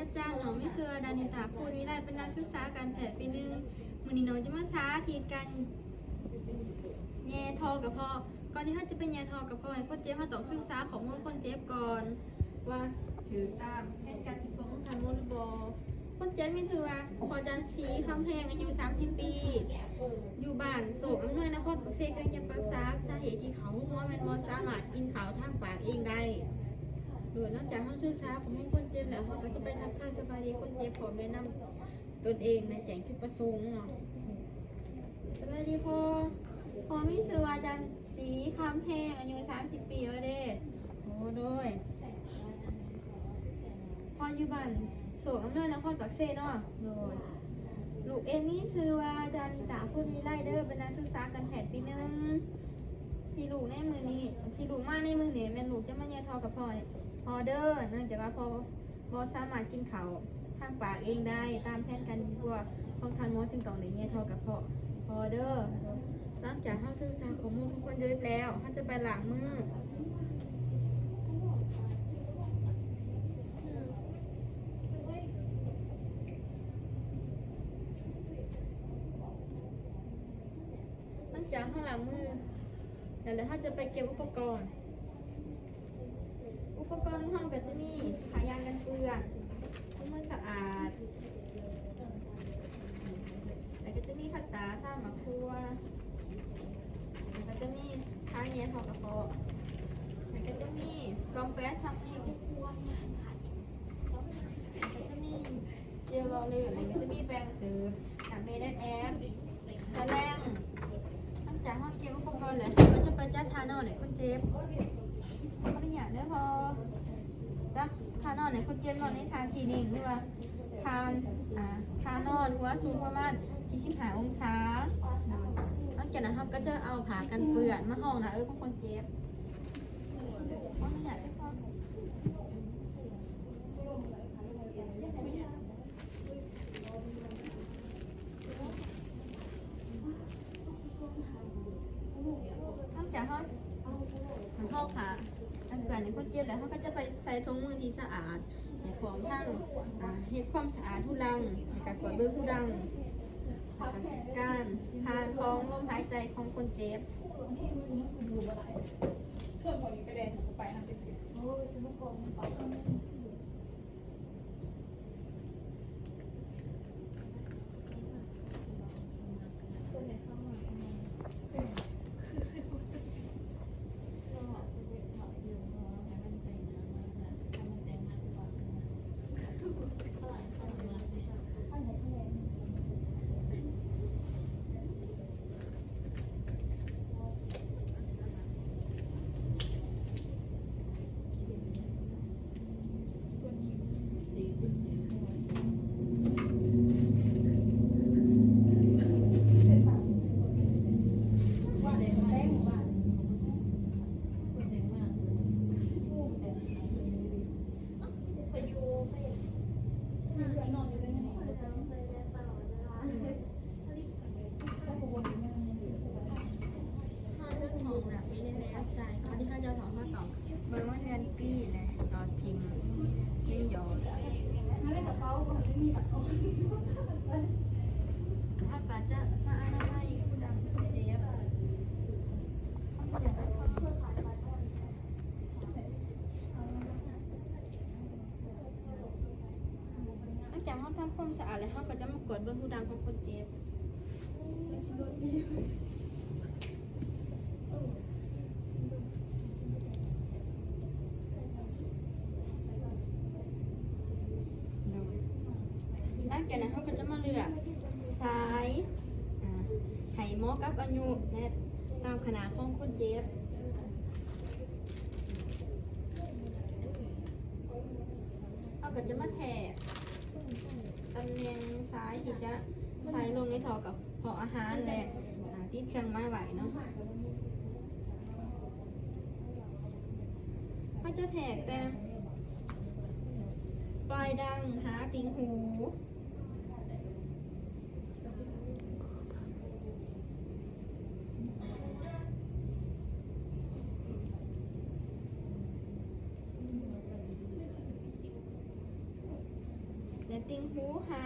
อาจารย์น้องมิเชอร์ดานิตาพูดวิไลเป็นนักศึกษาการแพทย์ปีหนึ่งมื้อนี้น้องจะมาสาธิตการแย่ทอกับพ่อก่อนที่เขาจะเป็นแย่ทอกับพ่อให้คนเจ็บเขาต้องศึกษาข้อมูลคนเจ็บก่อนว่าถือตามแผนการผิดกฎของทางโมลบอคนเจ็บมีถือว่าพอจันทร์ศรีคำแพงอายุ30 ปีอยู่บ้านโศกอำนวยนครปักเสกแขวงจำปาสักสาเหตุที่เขาหัวแมนบอสามารถกินข้าวทางปากเองได้โดยนอกจากเขาศึกษาข้อมูลคนเจ็บแล้วเขาก็จะไปทักทายสบายดีคนเจ็บพร้อมแนะนำตนเองในแจ้งจุดประสงค์เนาะสบายดีพอมีชื่อว่าจันทร์ศรีคำแพงอายุ30 ปีแล้วเด้โอ้โดยพออยู่บ้านโศกอำนวยนครปักเสกเนาะโดยลูกเอมี่ชื่อว่าดานิตาพูดวิไลเดอร์เป็นนักศึกษาการแพทย์ปีหนึ่งที่ลูกในมือนี้ที่ลูกมาในมือนี้แม่ลูกจะมาแยกทอกับพอเดอร์เนื่องจากว่าพอสามารถกินข้าวทางปากเองได้ตามแผนการกลัวของทางหมอจึงต้องได้แยกทอกับพอเดอร์หลังจากเข้าศึกษาข้อมูลของคนเยอะแล้วเขาจะไปล้างมือจากข้างหลังมือแล้วเขาจะไปเก็บอุปกรณ์ของเขาก็จะมีขายางกันเปื้อนทำมือสะอาดแล้วก็จะมีขัดตาสร้างหมักครัวแล้วก็จะมีท้าแย่ทอกระเพาะแล้วก็จะมีกองแป๊ะซับในครัวแล้วก็จะมีเจลล้อเลื่อนแล้วก็จะมีแปรงเสริมน้ำเมดแอปตะแรงจากห้องเก็บอุปกรณ์เลยก็จะไปจัดทานอนไหนคนเจ็บเขาไม่อยากได้พอจัดทานอนไหนคนเจ็บนอนในทานทีนิ่งหรือว่าทานอนหัวสูงประมาณ45 องศาหลังจากนั้นเขาก็จะเอาผ้ากันเปื้อนมาห่อนะของคนเจ็บเขาไม่อยากได้พอจากเขาผ่าอันเกิดในคนเจ็บแล้วเขาก็จะไปใส่ถุงมือที่สะอาดในของทั้งเฮ็ดความสะอาดทุลังการกดเบื้องทุลังการพาท้องลมหายใจของคนเจ็บเครื่องของนี้ไปแดงไปทำเป็นโอ้ยสนุกกว่าเบอร์ว่าเดือนปีเลยตอนทิ้งเล่นยอดถ้าการจะมาอะไรผู้ดังผู้เจ็บหลังจากเขาทำความสะอาดแล้วเขาก็จะมากดเบื้องผู้ดังของคนเจ็บหลังจากนั้นเขาก็จะมาเลือกสายไหหมอกับอายุและตามขนาดของคนเจ็บเขาก็จะมาแทกตำแหน่งสายที่จะใส่ลงในท่อกับพออาหารและติดเครื่องไม้ไหวเนาะเขาจะแทกแต่ปลายดังหาติ่งหู ติงหูหา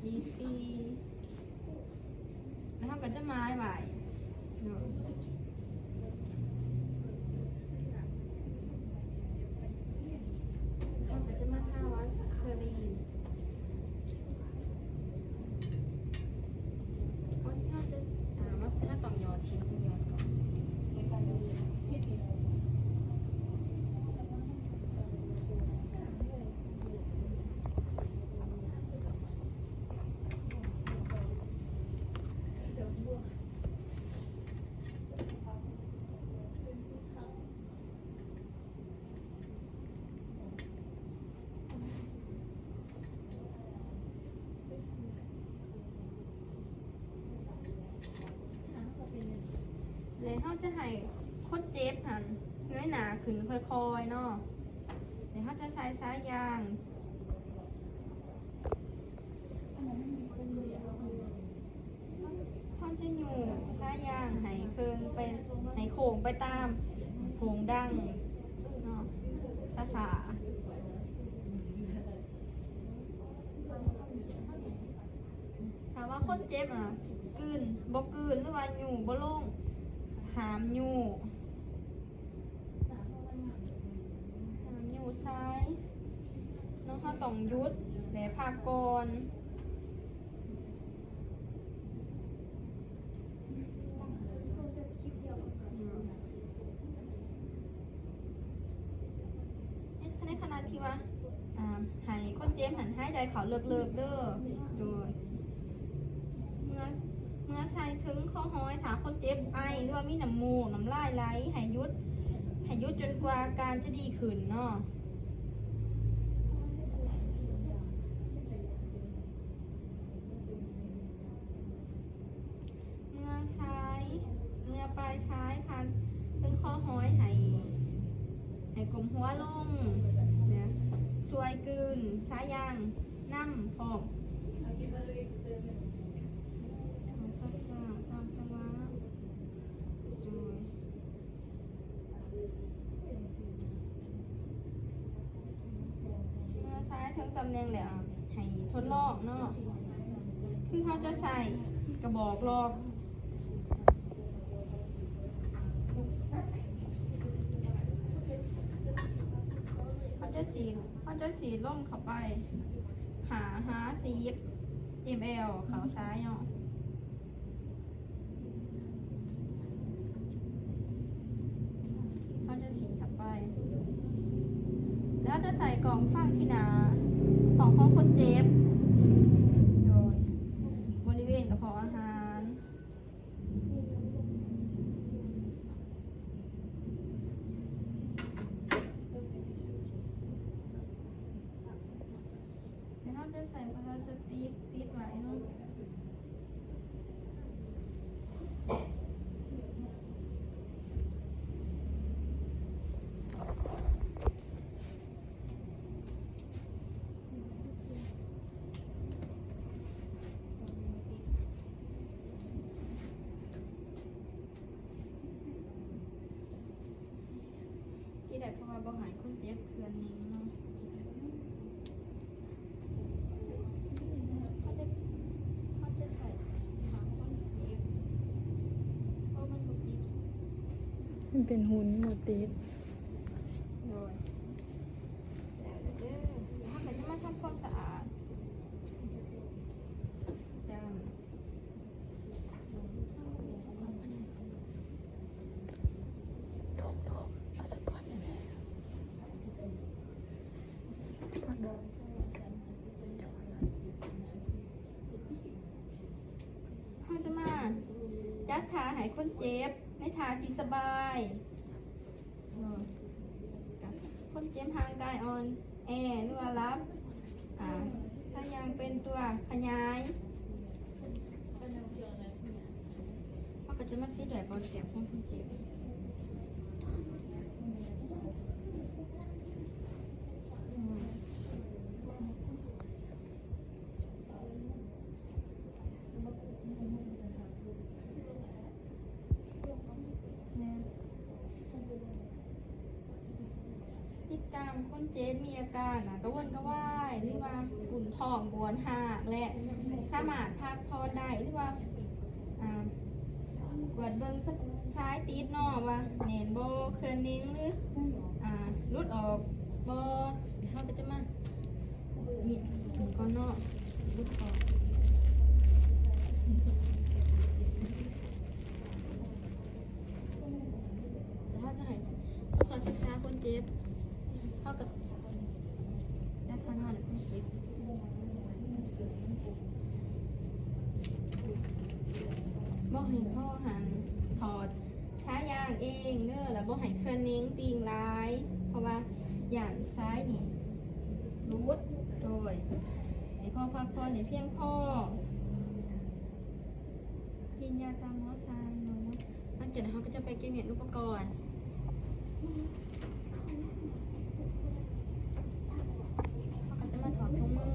ยีปีแล้วเขาก็จะมาไหวเนาะเขาก็จะมาท่าวัดเซรีก็ที่เขาจะว่าถ้าต้องยอทิ้งยอก่อนเลยเขาจะให้คนเจ็บหันเงยหนาขึ้นค่อยๆเนาะเดี๋ยวเขาจะใช้สายยางเขาจะอยู่สายยางให้เคืองไปให้โค้งไปตามโผงดังเนาะสาถามว่าคนเจ็บกลืนบ่กลืนหรือว่าอยู่บ่ลงหามอยู่ซ้ายน้องเขาต้องยุดและพากรในขณะที่ว่าให้คนเจ็บหันให้ใจเขาเลิกๆเด้อโดยเมื่อใส่ถึงข้อห้อยถาคนเจ็บไอหรือว่ามีน้ำมูกน้ำลายไหลให้ยุดจนกว่าอาการจะดีขึ้นเนาะเมื่อปลายซ้ายพันถึงข้อห้อยให้กลมหัวลงเนี่ยช่วยกลืนสายยางนั่มพร้อมตามจังหวะเมื่อซ้ายถึงตำแหน่งแล้วให้ทดลองเนาะคือเขาจะใส่กระบอกลอกเขาจะสีล่มเข้าไปหาสี ml เขาซ้ายเนาะเขาจะสีเข้าไปแล้วจะใส่กล่องฟังที่หนาของคนเจ็บโดยบริเวณกระเพาะอาหารแล้วจะใส่พลาสติกติดไว้เนาะที่ได้เพราะว่าบ่หายคนเจ็บเคือนนี้เนาะเขาจะใส่หาคนเจ็บเพราะมันบ่ติด มันเป็นหุ่นหมดติด โดยแล้วเด้อถ้าเกิดจะมาทำความสะอาดจังเอาสักก้อนเลยเขาจะมาจัดทาให้คนเจ็บในทาที่สบายคนเจ็บทางกายอ่อนแอหรือว่ารับถ้ายังเป็นตัวขยายเขาก็จะมาซีดแบบบอลแก็บของคนเจ็บติดตามคน เจ็บมีอาการกระวนกระวายหรือว่าปุ่นท้องบวมหากและสามารถพักผ่อนได้หรือว่ากวดเบิ่งซ้ายตีดนอว่าแหน่นบ่เคลื่อนนิ่งหรือรุดออกบ่เขาก็จะมามีก้อนนอกรุดออกแล้วเขาจะให้สุขศึกษาคนเจ็บเขาก็จะทำงานคนเจ็บบ่ให้พ่อหันถอดซ้ายยางเองเด้อแล้วบ่ให้เคลื่อนนิ่งตีงร้ายเพราะว่าอย่างซ้ายนี่รูดโดยให้พ่อพักผ่อนให้เพียงพอกินยาตามหมอซานเนาะหลังจากนั้นเขาก็จะไปเก็บเห็ดอุปกรณ์เขาก็จะมาถอดถุงมือ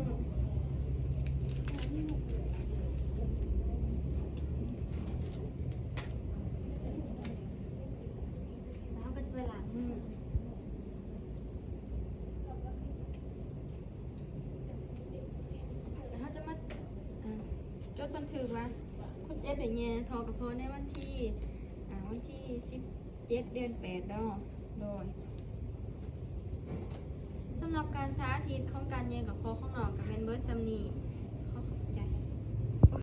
แล้วเขาก็จะไปล้างมือแล้วเขาจะมาจดบันทึกว่าคนเจ็บได้แย่ทอกระเพาะในวันที่17 เดือน 8เนาะโดยสำหรับการสาธิตของการแยกกระเพาะของน้องกับแมนเบิร์ดซัมนี่